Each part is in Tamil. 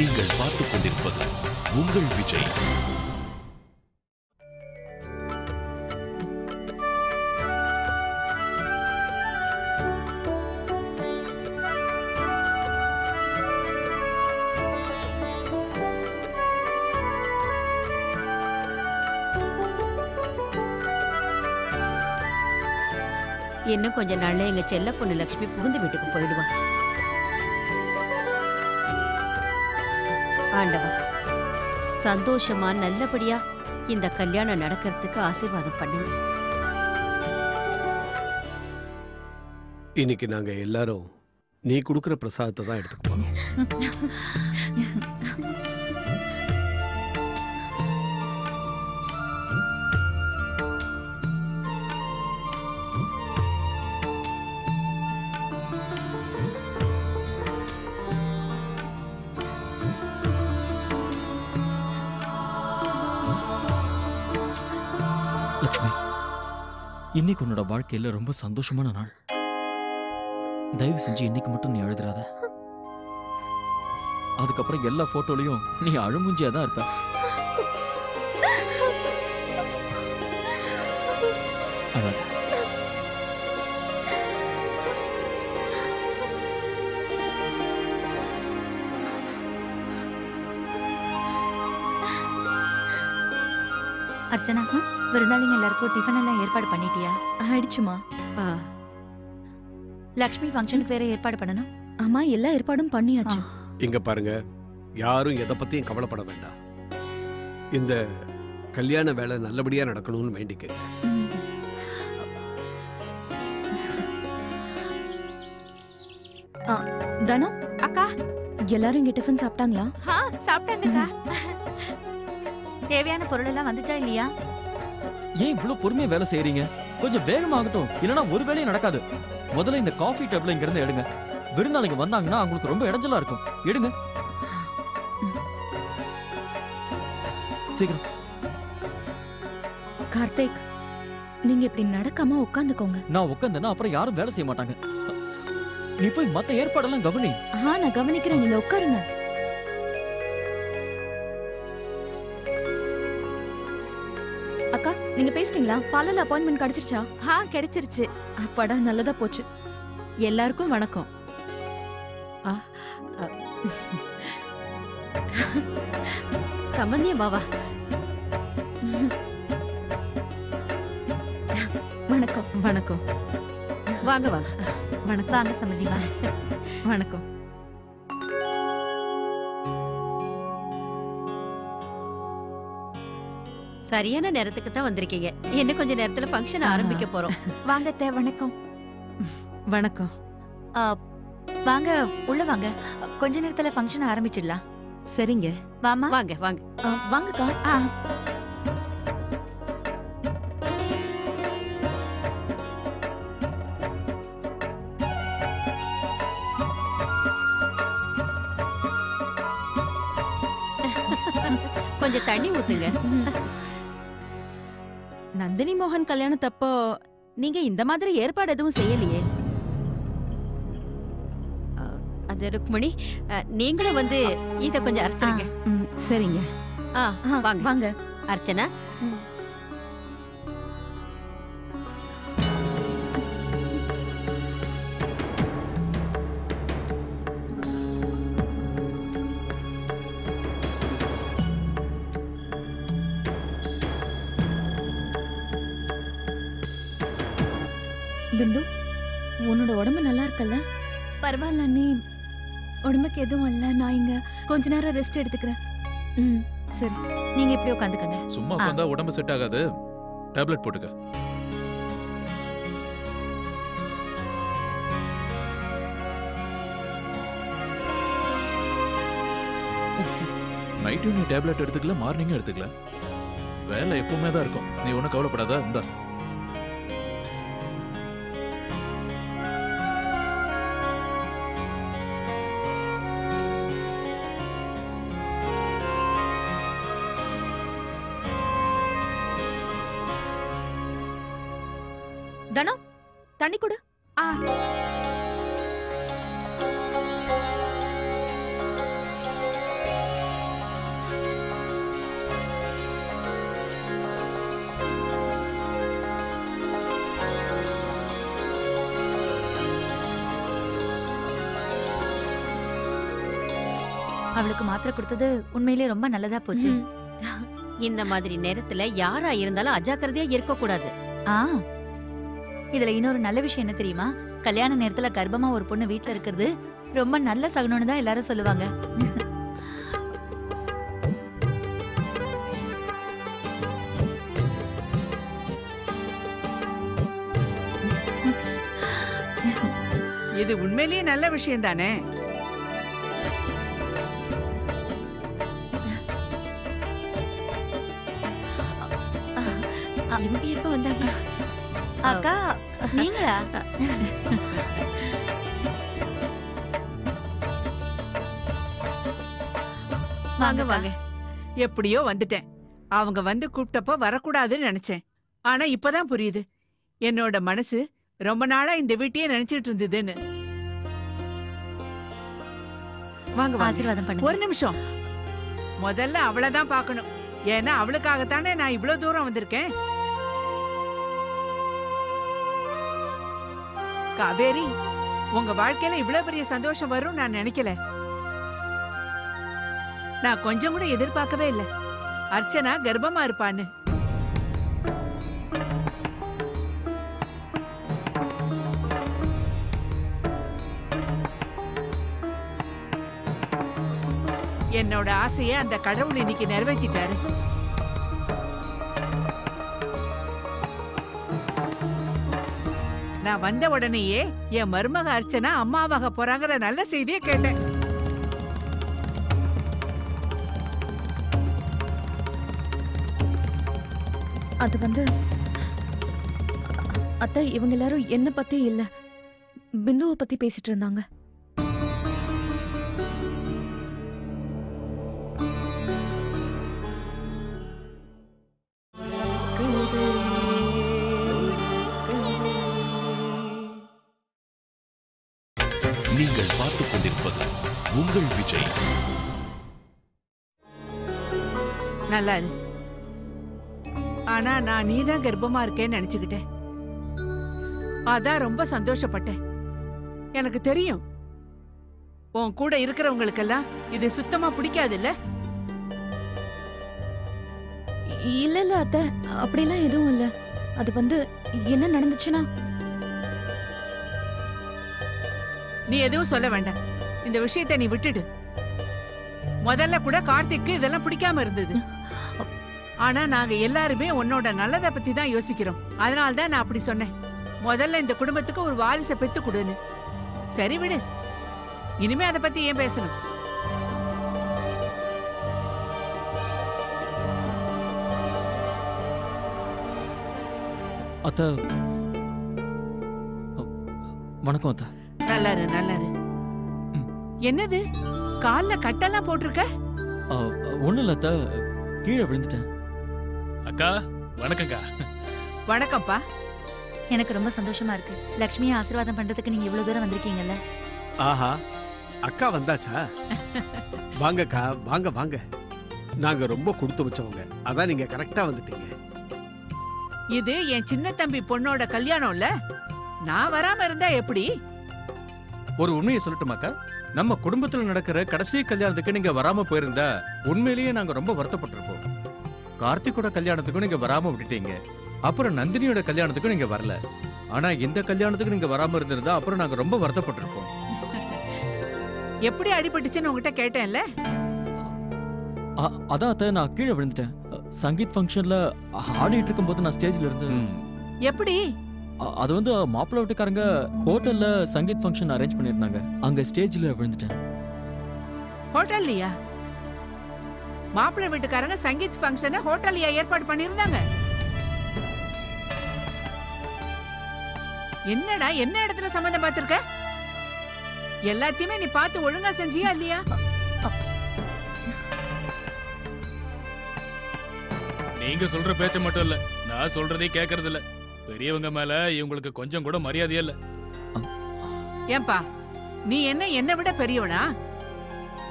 நீங்கள் பார்த்துக் கொண்டிருப்பது உங்கள் விஜய். இன்னும் கொஞ்ச நாள்ல எங்க செல்ல பொண்ணு லட்சுமி புகுந்து வீட்டுக்கு போயிடுவா. ஆண்டவா, சந்தோஷமா நல்லபடியா இந்த கல்யாணம் நடக்கிறதுக்கு ஆசீர்வாதம் பண்ணுங்க. இன்னைக்கு நாங்க எல்லாரும் நீ கொடுக்கிற பிரசாதத்தை தான் எடுத்துக்க போறோம். லட்சுமி, இன்னைக்கு உன்னோட வாழ்க்கையில ரொம்ப சந்தோஷமான நாள். தயவு செஞ்சு இன்னைக்கு மட்டும் நீ அழுதுறாத. அதுக்கப்புறம் எல்லா போட்டோலையும் நீ அழுமுஞ்சியா தான் இருப்ப. அழாத. அர்ச்சனா, விருந்தாளிங்க எல்லாருக்கும் டிஃபன் எல்லாம் ஏற்பாடு பண்ணிட்டியா? ஆயிடுச்சுமா. லக்ஷ்மி ஃபங்க்ஷனுக்கு வேற ஏற்பாடு பண்ணணும். ஆமா, எல்லா ஏற்பாடும் பண்ணியாச்சு. இங்க பாருங்க, யாரும் எதை பத்தியும் கவலைப்பட வேண்டாம். இந்த கல்யாண வேலை நல்லபடியா நடக்கணும்னு வேண்டிக்க. தனம் அக்கா, எல்லாரும் இங்க டிஃபன் சாப்பிட்டாங்களா? சாப்பிட்டாங்கக்கா. தேவையான பொருள் எல்லாம் வந்துச்சா இல்லையா? ஏன் இவ்வளவு பொறுமையா வேலை செய்யறீங்க? கொஞ்சம் வேகமாகட்டும், இல்லைன்னா ஒரு வேலையும் நடக்காது. முதல்ல இந்த காஃபி டேபிள் இங்க இருந்து எடுங்க. விருந்தாளிங்க வந்தாங்கன்னா அவங்களுக்கு ரொம்ப இடைஞ்சலா இருக்கும். எடுங்க சீக்கிரம். கார்த்திக், நீங்க இப்படி நடக்காம உட்காந்துக்கோங்க. நான் உட்காந்தேன்னா அப்புறம் யாரும் வேலை செய்ய மாட்டாங்க. நீ போய் மத்த ஏற்பாடெல்லாம் கவனி. நான் கவனிக்கிறேன், நீங்க உட்காருங்க. அக்கா, நீங்க பேசிட்டீங்களா? பாலல அப்பாயின்மெண்ட் கிடைச்சிருச்சா? கிடைச்சிருச்சு. அப்பாடா, நல்லதா போச்சு. எல்லாருக்கும் வணக்கம். சம்பந்திய பாவா, வணக்கம். வணக்கம். வாங்க வாங்க. வணக்கம். வாங்க சம்பந்தி, வாங்க. வணக்கம். சரியான நேரத்துக்கு தான் வந்திருக்கீங்க. இன்னும் கொஞ்ச நேரத்துல ஃபங்க்ஷன் ஆரம்பிக்க போறோம். வாங்க அத்தை, வணக்கம். வணக்கம். வாங்க, உள்ள வாங்க. கொஞ்ச நேரத்துல ஃபங்க்ஷன் ஆரம்பிச்சிடலாம். சரிங்க, வாமா. வாங்க வாங்க. வாங்கக்கா. கொஞ்சம் தண்ணி ஊத்துங்க. நந்தினி மோகன் கல்யாணத்தப்போ நீங்க இந்த மாதிரி ஏற்பாடு எதுவும் செய்யலையே? அது ருக்மணி, நீங்களும் வந்து இத கொஞ்சம் அர்ச்சனைங்க. சரிங்க. வாங்க வாங்க. அர்ச்சனா. பிந்து, உன்னோட உடம்பு நல்லா இருக்கல்ல? பரவாயில்ல நீ, உடம்புக்கு எதுவும் இல்ல. நான் இங்க கொஞ்ச நேரம் ரெஸ்ட் எடுத்துக்கிறேன். சரி, நீங்க இப்படி உட்காந்துக்கங்க. சும்மா உட்காந்தா உடம்பு செட் ஆகாது. டேப்லெட் போட்டுக்க. நைட்டும் நீ டேப்லெட் எடுத்துக்கல, மார்னிங்கும் எடுத்துக்கல. வேலை எப்பவுமே தான் இருக்கும். நீ ஒன்னும் கவலைப்படாத. இந்தா. தனம், தண்ணி கொடு. அவளுக்கு மாத்திரை கொடுத்தது உண்மையிலேயே ரொம்ப நல்லதா போச்சு. இந்த மாதிரி நேரத்துல யாரா இருந்தாலும் அஜாக்கிரதையா இருக்க கூடாது. இதுல இன்னொரு நல்ல விஷயம் என்ன தெரியுமா? கல்யாண நேரத்துல கர்ப்பமா ஒரு பொண்ணு வீட்டுல இருக்கிறது ரொம்ப நல்ல சகுனம்னு தான் எல்லாரும் சொல்லுவாங்க. இது உண்மையிலேயே நல்ல விஷயம் தானே. இவங்க எப்ப வந்தாங்க? அக்கா நீங்களா? வாங்க வாங்க. எப்படியோ வந்துட்டேன். அவங்க வந்து கூப்பிட்டப்ப வரக்கூடாதுன்னு நினைச்சேன். ஆனா இப்பதான் புரியுது என்னோட மனசு ரொம்ப நாளா இந்த வீட்டையே நினைச்சிட்டு இருந்ததுன்னு. வாங்க ஆசீர்வாதம் பண்ணுங்க. ஒரு நிமிஷம், முதல்ல அவளைதான் பார்க்கணும். ஏன்னா அவளுக்காகத்தானே நான் இவ்வளவு தூரம் வந்திருக்கேன். காவேரி, உங்க வாழ்க்கையில இவ்வளவு பெரிய சந்தோஷம் வரும் நான் நினைக்கல. நான் கொஞ்சம் கூட எதிர்பார்க்கவே இல்லை அர்ச்சனா கர்ப்பமா இருப்பான்னு. என்னோட ஆசையை அந்த கடவுள் இன்னைக்கு நிறைவேற்றிட்டாரு. நான் வந்த உடனேயே என் மருமக அர்ச்சனா அம்மாவாக போறாங்கிற நல்ல செய்தியை கேட்டேன். அது வந்து அத்தை, இவங்க எல்லாரும் என்ன பத்தி இல்ல, பிந்துவை பத்தி பேசிட்டு இருந்தாங்க. நீங்கள் பார்த்துக் கொண்டிருப்பது உங்கள் விஜய். நல்லா இரு. ஆனா நான் நீதான் கர்ப்பமா இருக்கேன்னு நினைச்சுக்கிட்டேன். அதான் ரொம்ப சந்தோஷப்பட்டேன். எனக்கு தெரியும் உன் கூட இருக்கிறவங்களுக்கெல்லாம் இது சுத்தமா பிடிக்காது இல்ல. இல்ல இல்ல அத்தை, அப்படிலாம் எதுவும் இல்ல. அது வந்து என்ன நடந்துச்சுன்னா, நீ எதுவும் சொல்ல வேண்டாம். இந்த விஷயத்தை நீ விட்டுடு. முதல்ல கூட கார்த்திக்கு இதெல்லாம் பிடிக்காம இருந்தது. ஆனா நாங்க எல்லாருமே உன்னோட நல்லதை பத்தி தான் யோசிக்கிறோம். அதனால்தான் நான் அப்படி சொன்னேன். முதல்ல இந்த குடும்பத்துக்கு ஒரு வாரிசை பெத்து கொடுன்னு. சரி விடு, இனிமே அதை பத்தி ஏன் பேசணும்? அத்தை, வணக்கம் அத்தை. நல்லாரு நல்லாரு. என்னது கால்ல கட்டெல்லாம் போட்டிருக்க? ஒண்ணும் இல்ல அத்தை, கீழே விழுந்துட்டேன். அக்கா வணக்கம்க்கா. வணக்கம்ப்பா. எனக்கு ரொம்ப சந்தோஷமா இருக்கு. லக்ஷ்மியை ஆசீர்வாதம் பண்றதுக்கு நீங்க இவ்வளவு தூரம் வந்திருக்கீங்கல்ல. ஆஹா, அக்கா வந்தாச்சா? வாங்கக்கா, வாங்க வாங்க. நாங்க ரொம்ப கொடுத்து வச்சவங்க, அதான் நீங்க கரெக்டா வந்துட்டீங்க. இது என் சின்ன தம்பி பொண்ணோட கல்யாணம் இல்ல. நான் வராம இருந்தா எப்படி? ஒரு உண்மையை சொல்லட்டுமாக்கா, நம்ம குடும்பத்துல நடக்கிற கடைசி கல்யாணத்துக்கு நீங்க வராம போயிருந்தா உண்மையிலேயே நாங்க ரொம்ப வருத்தப்பட்டிருப்போம். கார்த்திகோட கல்யாணத்துக்கும் நீங்க வராம விட்டுட்டீங்க, அப்புறம் நந்தினியோட கல்யாணத்துக்கும் நீங்க வரல. ஆனா இந்த கல்யாணத்துக்கு நீங்க வராம இருந்திருந்தா அப்புறம் நாங்க ரொம்ப வருத்தப்பட்டிருப்போம். எப்படி அடிபட்டுச்சுன்னு உங்ககிட்ட கேட்டேன்ல. அதான் அத்தை, நான் கீழே விழுந்துட்டேன். சங்கீத் ஃபங்க்ஷன்ல ஆடிட்டு இருக்கும்போது நான் ஸ்டேஜ்ல இருந்து. எப்படி? அது வந்து மாப்பிள்ளை வீட்டுக்காரங்க ஹோட்டல்ல சங்கீத் ஃபங்க்ஷன் அரேஞ்ச் பண்ணிருந்தாங்க. அங்க ஸ்டேஜ்ல விழுந்துட்டேன். ஹோட்டல்லையா? மாப்பிள்ளை வீட்டுக்காரங்க சங்கீத் ஃபங்க்ஷனை ஹோட்டல்லையா ஏற்பாடு பண்ணிருந்தாங்க? என்னடா, என்ன இடத்துல சம்பந்தம் பார்த்திருக்க? எல்லாத்தையுமே நீ பார்த்து ஒழுங்கா செஞ்சியா இல்லையா? நீங்க சொல்ற பேச்ச மட்டும் இல்ல, நான் சொல்றதே கேக்குறது இல்ல. பெரியவங்க மேல இவங்களுக்கு கொஞ்சம் கூட மரியாதையே இல்ல. ஏன்பா, நீ என்ன விட பெரியவனா?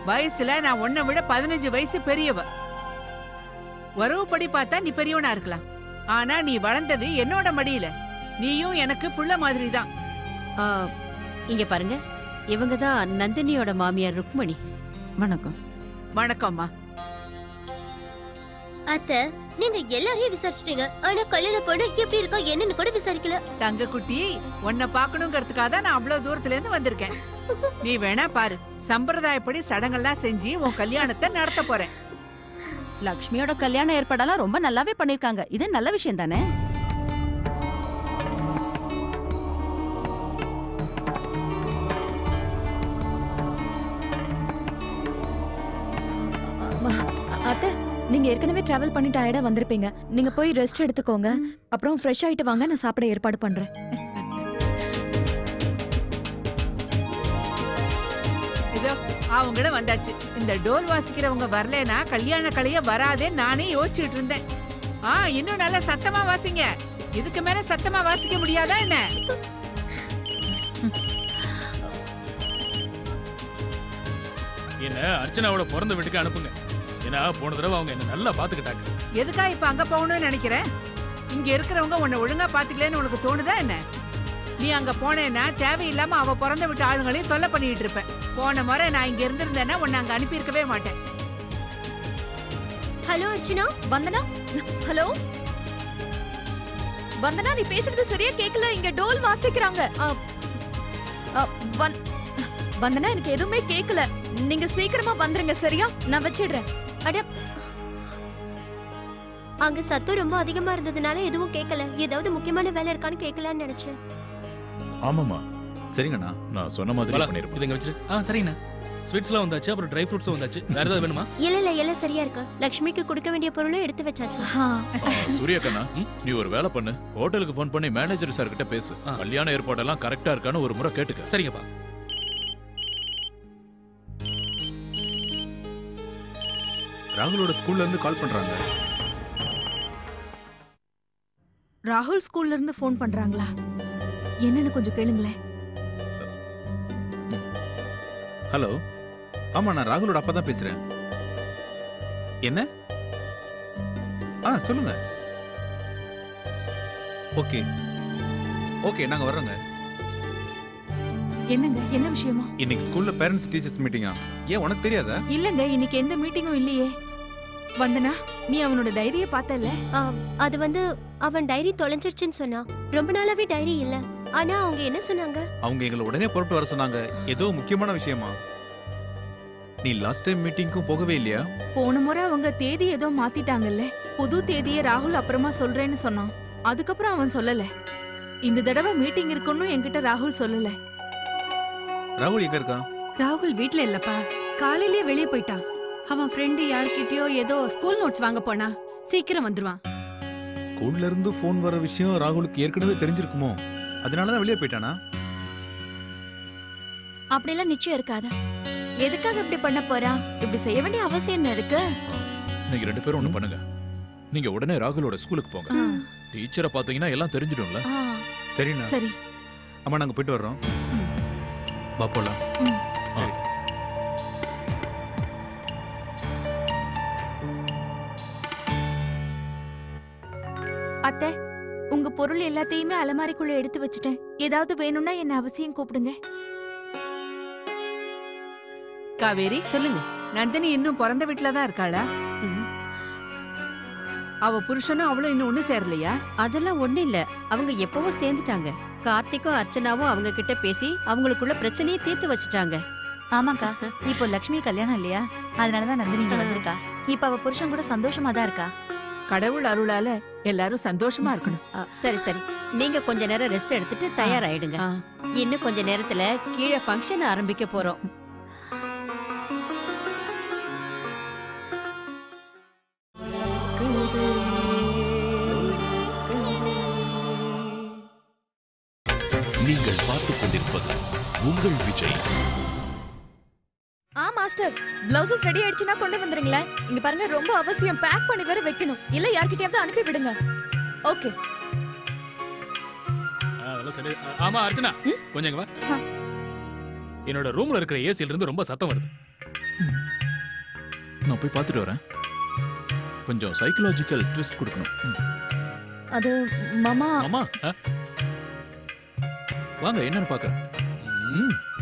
வயசுல நான் உன்னை விட 15 வயசு பெரியவ. உறவுப்படி பார்த்தா நீ பெரியவனா இருக்கலாம். ஆனா நீ வளர்ந்தது என்னோட மடியில. நீயும் எனக்கு புள்ள மாதிரி தான். இங்க பாருங்க, இவங்க தான் நந்தினியோட மாமியார் ருக்மணி. வணக்கம். வணக்கம்மா. அத்தை, நீங்க எல்லாரையும் விசாரிச்சிட்டீங்க. ஆனா கல்யாண பொண்ணு எப்படி இருக்கா என்னன்னு கூட விசாரிக்கல. தங்க குட்டி, உன்னை பாக்கணுங்கிறதுக்காக தான் நான் அவ்வளவு தூரத்துல இருந்து வந்திருக்கேன். நீ வேணா பாரு, சம்பிரதாயப்படி சடங்கெல்லாம் செஞ்சு உன் கல்யாணத்தை நடத்த போறேன். லக்ஷ்மியோட கல்யாண ஏற்பாடெல்லாம் ரொம்ப நல்லாவே பண்ணிருக்காங்க. இது நல்ல விஷயம் தானே? அத்தை, நீங்க ஏற்கனவே டிராவல் பண்ணி டயர்டா வந்திருப்பீங்க. நீங்க போய் ரெஸ்ட் எடுத்துக்கோங்க. அப்புறம் ஃப்ரெஷ் ஆயிட்டு வாங்க, நான் சாப்பிட ஏற்பாடு பண்றேன். இதோ அவங்களும் வந்தாச்சு. இந்த டோல் வாசிக்கிறவங்க வரலனா கல்யாண கலைய வராதே நானே யோசிச்சுட்டு இருந்தேன். இன்னும் நல்லா சத்தமா வாசிங்க. இதுக்கு மேல சத்தமா வாசிக்க முடியாதா என்ன? என்ன அர்ச்சனாவோட பிறந்த வீட்டுக்கு அனுப்புங்க. ஏன்னா போன தடவை அவங்க என்ன நல்லா பாத்துக்கிட்டாங்க. எதுக்கா இப்ப அங்க போகணும்னு நினைக்கிறேன்? இங்க இருக்கிறவங்க உன்னை ஒழுங்கா பாத்துக்கலன்னு உனக்கு தோணுதா என்ன? நீ அங்க போனேன்னா தேவையில்லாம அவ பிறந்த விட்டு ஆளுங்களையும் தொல்லை பண்ணிட்டு இருப்பேன். போன முறை நான் இங்க இருந்திருந்தேன்னா உன்னை அங்க அனுப்பியிருக்கவே மாட்டேன். ஹலோ அர்ச்சனா. வந்தனா, ஹலோ வந்தனா, நீ பேசுறது சரியா கேக்கல. இங்க டோல் வாசிக்கிறாங்க. வந்தனா, எனக்கு எதுவுமே கேக்கல. நீங்க சீக்கிரமா வந்துருங்க, சரியா? நான் வச்சிடுறேன். அட, அங்க சத்தம் ரொம்ப அதிகமா இருந்ததுனால எதுவும் கேட்கல. ஏதாவது முக்கியமான வேலை இருக்கான்னு கேட்கலான்னு நினைச்சேன். ஆமாமா, சரிங்கண்ணா. நான் சொன்ன மாதிரி பண்ணிருப்பேன். இதங்க வச்சிரு. சரிங்கண்ணா. ஸ்வீட்ஸ்லாம் வந்தாச்சு, அப்புறம் ட்ரை ஃப்ரூட்ஸும் வந்தாச்சு. வேற ஏதாவது வேணுமா? இல்ல எல்லாம் சரியா இருக்கு. லக்ஷ்மிக்கு கொடுக்க வேண்டிய பொருளும் எடுத்து வச்சாச்சு. சூரியக்கண்ணா, நீ ஒரு வேலை பண்ணு. ஹோட்டலுக்கு ஃபோன் பண்ணி மேனேஜர் சார் கிட்ட பேசு. கல்யாண ஏற்பாடெல்லாம் கரெக்டா இருக்கான்னு ஒரு முறை கேட்டுக்க. சரிங்கப்பா. ராகுலோட ஸ்கூல்ல இருந்து கால் பண்றாங்க. ராகுல் ஸ்கூல்ல இருந்து ஃபோன் பண்றாங்களா? என்னன்னு கொஞ்சம் கேளுங்களேன். ஹலோ, ஆமா, நான் ராகுலோட அப்பா தான் பேசுறேன். என்ன? சொல்லுங்க. ஓகே ஓகே, நாங்க வர்றோங்க. என்னங்க, என்ன விஷயமா? இன்னைக்கு ஸ்கூல்ல பேரண்ட்ஸ் டீச்சர்ஸ் மீட்டிங்கா? ஏன் உனக்கு தெரியாதா? இல்லங்க, இன்னைக்கு எந்த மீட்டிங்கும் இல்லையே. வந்தனா, நீ அவனோட டைரியை பார்த்தல? அது வந்து அவன் டைரி தொலைஞ்சிருச்சுன்னு சொன்னா. ரொம்ப நாளாவே டைரி இல்ல. ஆனா அவங்க என்ன சொன்னாங்க? அவங்க எங்களை உடனே புறப்பட்டு வர சொன்னாங்க. ஏதோ முக்கியமான விஷயமா? நீ லாஸ்ட் டைம் மீட்டிங்க்கும் போகவே இல்லையா? போன முறை அவங்க தேதி ஏதோ மாத்திட்டாங்கல்ல. புது தேதியை ராகுல் அப்புறமா சொல்றேன்னு சொன்னான். அதுக்கப்புறம் அவன் சொல்லல. இந்த தடவை மீட்டிங் இருக்குன்னு என்கிட்ட ராகுல் சொல்லல. ராகுல் எங்க இருக்கா? ராகுல் வீட்ல இல்லப்பா. காலையிலேயே வெளியே போயிட்டான். அவன் ஃப்ரெண்டு யார்கிட்டயோ ஏதோ ஸ்கூல் நோட்ஸ் வாங்க போனா. சீக்கிரம் வந்துருவான். ஸ்கூல்ல இருந்து போன் வர விஷயம் ராகுலுக்கு ஏற்கனவே தெரிஞ்சிருக்குமோ? அதனாலதான் வெளியே போயிட்டானா? அப்படிலாம் நிச்சயம் இருக்காதா? எதுக்காக இப்படி பண்ண போறா? இப்படி செய்ய வேண்டிய அவசியம் என்ன இருக்கு? நீங்க ரெண்டு பேரும் ஒண்ணு பண்ணுங்க. நீங்க உடனே ராகுலோட ஸ்கூலுக்கு போங்க. டீச்சரை பாத்தீங்கன்னா எல்லாம் தெரிஞ்சிடும்ல. சரிண்ணா. சரி. அம்மா, நாங்க போயிட்டு வர்றோம். பாப்போலாம். சரி. அத்தை, உங்க பொருள் எல்லாத்தையுமே அலமாரிக்குள்ள எடுத்து வச்சிட்டேன். ஏதாவது வேணும்னா என்ன அவசியம் கூப்பிடுங்க. காவேரி, சொல்லுங்க. நந்தினி இன்னும் பிறந்த வீட்டுல தான் இருக்காளா? அவ புருஷனும் அவளும் இன்னும் ஒண்ணு சேரலையா? அதெல்லாம் ஒண்ணு இல்ல. அவங்க எப்பவும் சேர்ந்துட்டாங்க. கார்த்திக்கும் அர்ச்சனாவும் அவங்க கிட்ட பேசி அவங்களுக்குள்ள பிரச்சனையை தீர்த்து வச்சுட்டாங்க. ஆமாக்கா, இப்போ லக்ஷ்மி கல்யாணம் இல்லையா? அதனாலதான் நந்தினி இங்க வந்திருக்கா. இப்ப அவ புருஷன் கூட சந்தோஷமா தான் இருக்கா. கடவுள் அருளால எல்லாரும் சந்தோஷமா இருக்கணும். சரி சரி, நீங்க கொஞ்ச நேரம் ரெஸ்ட் எடுத்துட்டு தயாராயிடுங்க. இன்னும் கொஞ்ச நேரத்துல கீழே ஃபங்க்ஷன் ஆரம்பிக்க போறோம். நீங்கள் பார்த்துக் கொண்டிருப்பது உங்கள் விஜய். மாஸ்டர், பிளவுசஸ் ரெடி ஆயிடுச்சுனா கொண்டு வந்துருங்களேன். இங்க பாருங்க, ரொம்ப அவசியம். பேக் பண்ணி வேற வைக்கணும். இல்ல யார்கிட்டயாவது அனுப்பி விடுங்க. ஓகே. அதெல்லாம் சரி. ஆமா அர்ச்சனா, கொஞ்சம் இங்க வா. என்னோட ரூம்ல இருக்கிற ஏசில இருந்து ரொம்ப சத்தம் வருது. நான் போய் பார்த்துட்டு வரேன். கொஞ்சம் சைக்காலஜிக்கல் ட்விஸ்ட் கொடுக்கணும். அது மாமா. மாமா, வாங்க, என்னன்னு பாக்குறேன்.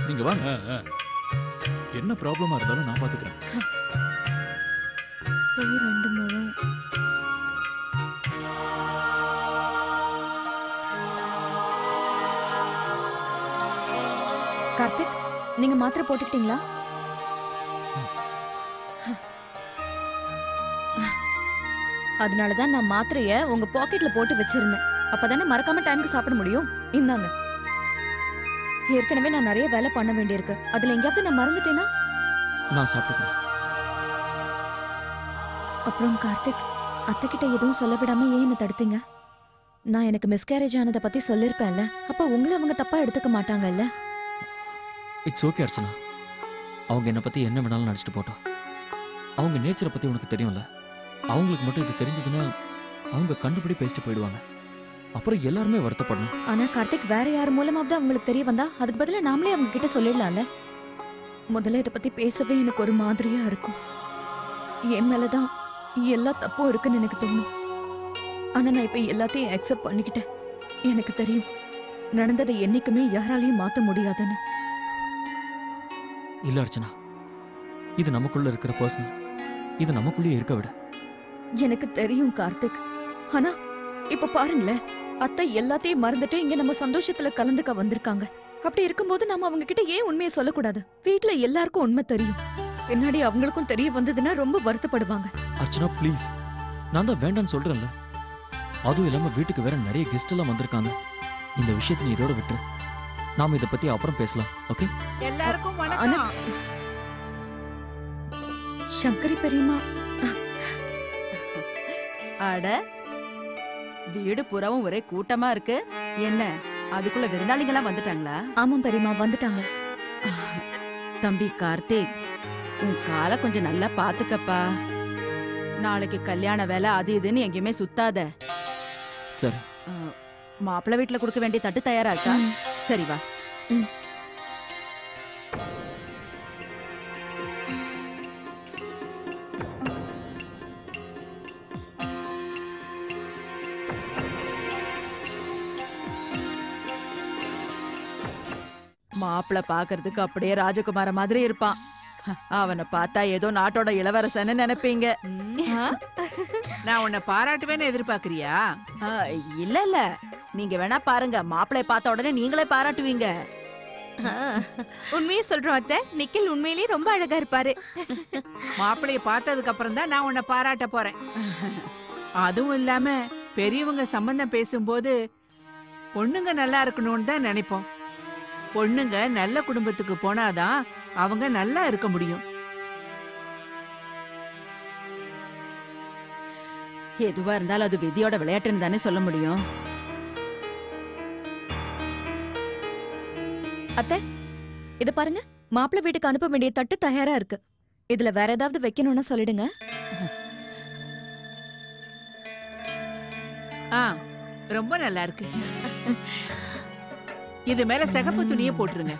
நீங்க வாங்க. என்ன ப்ராப்ளமா இருந்தாலும் நான் பாத்துக்கிறேன். பூ 2 முழம். கார்த்திக், நீங்க மாத்திரை போட்டுக்கிட்டீங்களா? அதனாலதான் நான் மாத்திரைய உங்க பாக்கெட்ல போட்டு வச்சிருந்தேன். அப்பதானே மறக்காம டைமுக்கு சாப்பிட முடியும். இந்தாங்க. ஏற்கனவே நான் நிறைய வேலை பண்ண வேண்டியிருக்கு. அதுல எங்கேயாவது நான் மறந்துட்டேனா? நான் சாப்பிட்டுக்கிறேன். அப்புறம் கார்த்திக், அத்தை கிட்ட எதுவும் சொல்ல விடாம ஏன் என்ன தடுத்தீங்க? நான் எனக்கு மிஸ்கேரேஜ் ஆனதை பத்தி சொல்லிருப்பேன்ல. அப்ப உங்களை அவங்க தப்பா எடுத்துக்க மாட்டாங்கல்ல? It's okay Archana. அவங்க என்னை பத்தி என்ன வேணாலும் நினைச்சிட்டு போட்டோம். அவங்க நேச்சரை பத்தி உனக்கு தெரியும்ல. அவங்களுக்கு மட்டும் இது தெரிஞ்சதுன்னா அவங்க கண்டுபிடி பேசிட்டு போயிடுவாங்க. அப்புறம் எல்லாருமே வருத்தப்படணும். ஆனா கார்த்திக், வேற யார் மூலமாவது அவங்களுக்கு தெரிய வந்தா அதுக்கு பதிலா நாமளே அவங்க கிட்ட சொல்லிடலாம்ல. முதல்ல இதை பத்தி பேசவே எனக்கு ஒரு மாதிரியா இருக்கும். என் மேலதான் எல்லா தப்பும் இருக்குன்னு எனக்கு தோணும். ஆனா நான் இப்ப எல்லாத்தையும் அக்செப்ட் பண்ணிக்கிட்டேன். எனக்கு தெரியும் நடந்ததை என்னைக்குமே யாராலையும் மாத்த முடியாதுன்னு. இல்ல அர்ச்சனா, இது நமக்குள்ள இருக்கிற பர்சனல். இது நமக்குள்ளேயே இருக்க விட. எனக்கு தெரியும் கார்த்திக். ஆனா இப்ப பாருங்களேன், அத்தை எல்லாத்தையும் மறந்துட்டு இங்க நம்ம சந்தோஷத்துல கலந்துக்க வந்திருக்காங்க. அப்படி இருக்கும்போது நம்ம அவங்க கிட்ட ஏன் உண்மையை சொல்லக்கூடாது? வீட்டுல எல்லாருக்கும் உண்மை தெரியும். பின்னாடி அவங்களுக்கும் தெரிய வந்ததுன்னா ரொம்ப வருத்தப்படுவாங்க. அர்ச்சனா ப்ளீஸ், நான் தான் வேண்டான்னு சொல்றேன்ல. அதுவும் இல்லாம வீட்டுக்கு வேற நிறைய கெஸ்ட் எல்லாம் வந்திருக்காங்க. இந்த விஷயத்தை நீ இதோட விட்டுரு. நாம இதை பத்தி அப்புறம் பேசலாம். ஓகே? எல்லாருக்கும் வணக்கம். சங்கரி பெரியம்மா. அட, வீடு புறவும் ஒரே கூட்டமா இருக்கு. என்ன அதுக்குள்ள விருந்தாளிங்கெல்லாம் வந்துட்டாங்களா? ஆமாம் பெரியம்மா, வந்துட்டாங்க. தம்பி கார்த்திக், உன் காலை கொஞ்சம் நல்லா பாத்துக்கப்பா. நாளைக்கு கல்யாண வேலை அது இதுன்னு எங்கேயுமே சுத்தாத. சரி. மாப்பிள்ளை வீட்டுல கொடுக்க வேண்டிய தட்டு தயாரா இருக்கா? சரி வா. மாப்பிள்ள பாக்குறதுக்கு அப்படியே ராஜகுமார மாதிரி இருப்பான். அவனை பார்த்தா ஏதோ நாட்டோட இளவரசன்னு நினைப்பீங்க. நான் உன்னை பாராட்டுவேன்னு எதிர்பார்க்கறியா? இல்ல இல்ல, நீங்க வேணா பாருங்க. மாப்பிள்ளை பார்த்த உடனே நீங்களே பாராட்டுவீங்க. உண்மையே சொல்றோம் அத்தை, நிக்கில் உண்மையிலேயே ரொம்ப அழகா இருப்பாரு. மாப்பிள்ளைய பார்த்ததுக்கு அப்புறம் தான் நான் உன்னை பாராட்ட போறேன். அதுவும் இல்லாம பெரியவங்க சம்பந்தம் பேசும்போது பொண்ணுங்க நல்லா இருக்கணும்னு தான் நினைப்போம். பொண்ணுங்க நல்ல குடும்பத்துக்கு போனாதான் அவங்க நல்லா இருக்க முடியும். எதுவா இருந்தாலும் அது விதியோட விளையாட்டுன்னு தானே சொல்ல முடியும். அத்தை, இத பாருங்க. மாப்பிள்ளை வீட்டுக்கு அனுப்ப வேண்டிய தட்டு தயாரா இருக்கு. இதுல வேற ஏதாவது வைக்கணும்னா சொல்லிடுங்க. ரொம்ப நல்லா இருக்கு. இது மேல சிகப்பு துணியை போட்டுருங்க.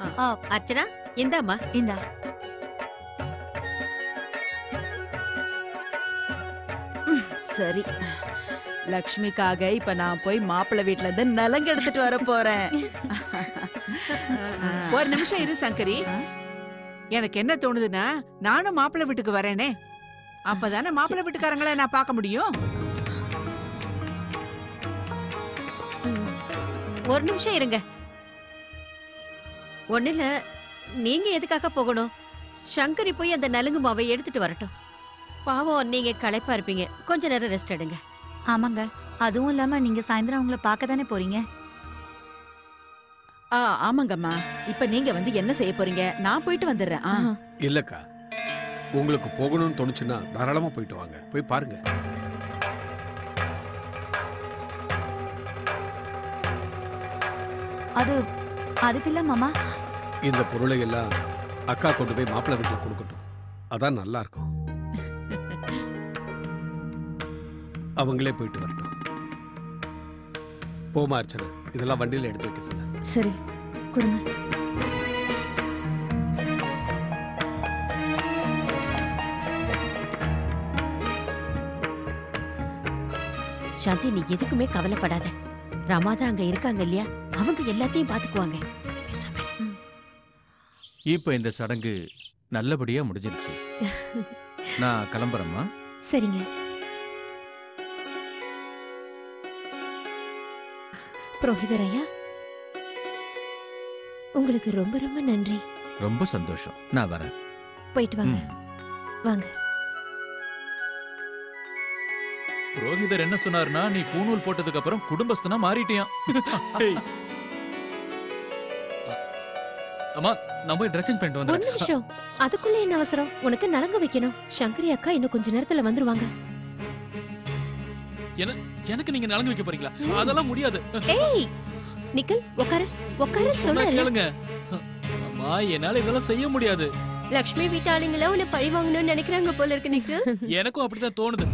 அர்ச்சனா, இந்தாம்மா. இந்தா. சரி, லக்ஷ்மிக்காக இப்ப நான் போய் மாப்பிள்ளை வீட்டுல இருந்து நலங்கு எடுத்துட்டு வர போறேன். ஒரு நிமிஷம் இரு சங்கரி. எனக்கு என்ன தோணுதுன்னா, நானும் மாப்பிள்ளை வீட்டுக்கு வரேனே, அப்பதானே மாப்பிள்ளை வீட்டுக்காரங்களை நான் பார்க்க முடியும். ஒரு நிமிஷம் இருங்க. ஒண்ணுல, நீங்க எதுக்காக போகணும்? சங்கரி போய் அந்த நலுங்கு மாவை எடுத்துட்டு வரட்டும். பாவம், நீங்க களைப்பா இருப்பீங்க. கொஞ்ச நேரம் ரெஸ்ட் எடுங்க. ஆமாங்க, அதுவும் இல்லாம நீங்க சாயந்தரம் அவங்கள பார்க்க தானே போறீங்க. ஆமாங்கம்மா. இப்ப நீங்க வந்து என்ன செய்ய போறீங்க? நான் போயிட்டு வந்துடுறேன். இல்லக்கா, உங்களுக்கு போகணும்னு தோணுச்சுன்னா தாராளமா போயிட்டு வாங்க. போய் பாருங்க. அதுக்கு இல்ல மாமா. இந்த பொருளை எல்லாம் அக்கா கொண்டு போய் மாப்பிள்ளை வீட்டுல கொடுக்கட்டும். அதான் நல்லா இருக்கும். அவங்களே போயிட்டு வரட்டும். போமா அர்ச்சனா, இதெல்லாம் வண்டியில எடுத்து வைக்க சொன்ன. சரி, கொடுங்க. சாந்தி, நீ எதுக்குமே கவலைப்படாத. ரமாதா அங்க இருக்காங்க இல்லையா, அவங்க எல்லாத்தையும் பாத்துக்குவாங்க. இப்ப இந்த சடங்கு நல்லபடியா முடிஞ்சிருச்சு. நான் கிளம்புறேம்மா. சரிங்க. புரோகிதர் ஐயா, உங்களுக்கு ரொம்ப ரொம்ப நன்றி. ரொம்ப சந்தோஷம். நான் வரேன். போயிட்டு வாங்க. வாங்க. புரோகிதர் என்ன சொன்னாருன்னா, நீ பூணூல் போட்டதுக்கு அப்புறம் குடும்பஸ்தனா மாறிட்டியாம். அம்மா, நான் போய் ட்ரெஸ்ஸிங் பண்ணிட்டு ஒரு வந்துறேன். நிமிஷம். அதுக்குள்ள என்ன அவசரம்? உனக்கு நலங்கு வைக்கணும். சங்கரி அக்கா இன்னும் கொஞ்ச நேரத்துல வந்துருவாங்க. எனக்கு நீங்க நலங்கு வைக்க போறீங்களா? அதெல்லாம் முடியாது. ஏய் நிக்கல், உட்காரு உட்காரு சொல்றேன். கேளுங்க அம்மா, என்னால இதெல்லாம் செய்ய முடியாது. லக்ஷ்மி வீட்டாளுங்கள உன்னை பழி வாங்கணும்னு நினைக்கிறாங்க போல இருக்கு நிக்கு. எனக்கும் அப்படிதான் தோணுது.